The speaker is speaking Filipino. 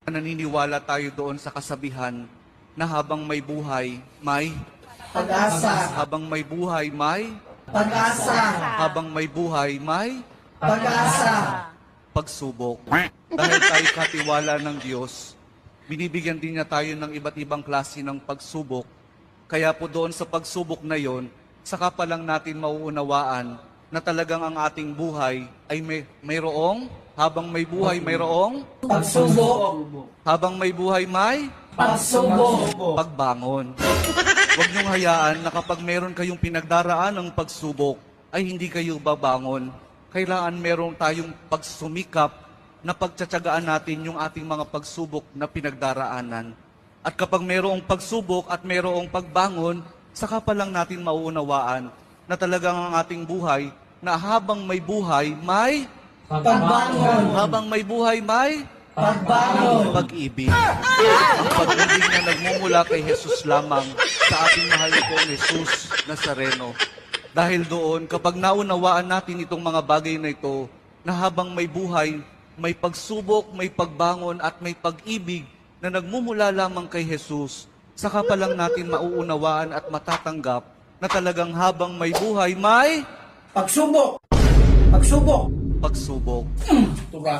Naniniwala tayo doon sa kasabihan na habang may buhay, may Pag-asa. habang may buhay, may Pag-asa. habang may buhay, may Pag-asa. pagsubok. Dahil tayo katiwala ng Diyos, binibigyan din niya tayo ng iba't ibang klase ng pagsubok. Kaya po doon sa pagsubok na yon, saka pa lang natin mauunawaan na talagang ang ating buhay ay mayroong, habang may buhay mayroong, Pagsubok. habang may buhay may Pagsubok. pagbangon. Huwag niyong hayaan na kapag meron kayong pinagdaraan ng pagsubok, ay hindi kayo babangon. Kailangan meron tayong pagsumikap na pagtsatsagaan natin yung ating mga pagsubok na pinagdaraanan. At kapag merong pagsubok at merong pagbangon, saka pa lang natin mauunawaan na talagang ang ating buhay, na habang may buhay, may Pagbangon. habang may buhay, may Pagbangon. pag-ibig. Ang pag-ibig na nagmumula kay Jesus lamang sa ating mahal pong Jesus Nazareno. Dahil doon, kapag naunawaan natin itong mga bagay na ito, na habang may buhay, may pagsubok, may pagbangon at may pag-ibig na nagmumula lamang kay Jesus, saka pa lang natin mauunawaan at matatanggap na talagang habang may buhay, may Pagsubok. Pagsubok. pagsubok. Ito ba?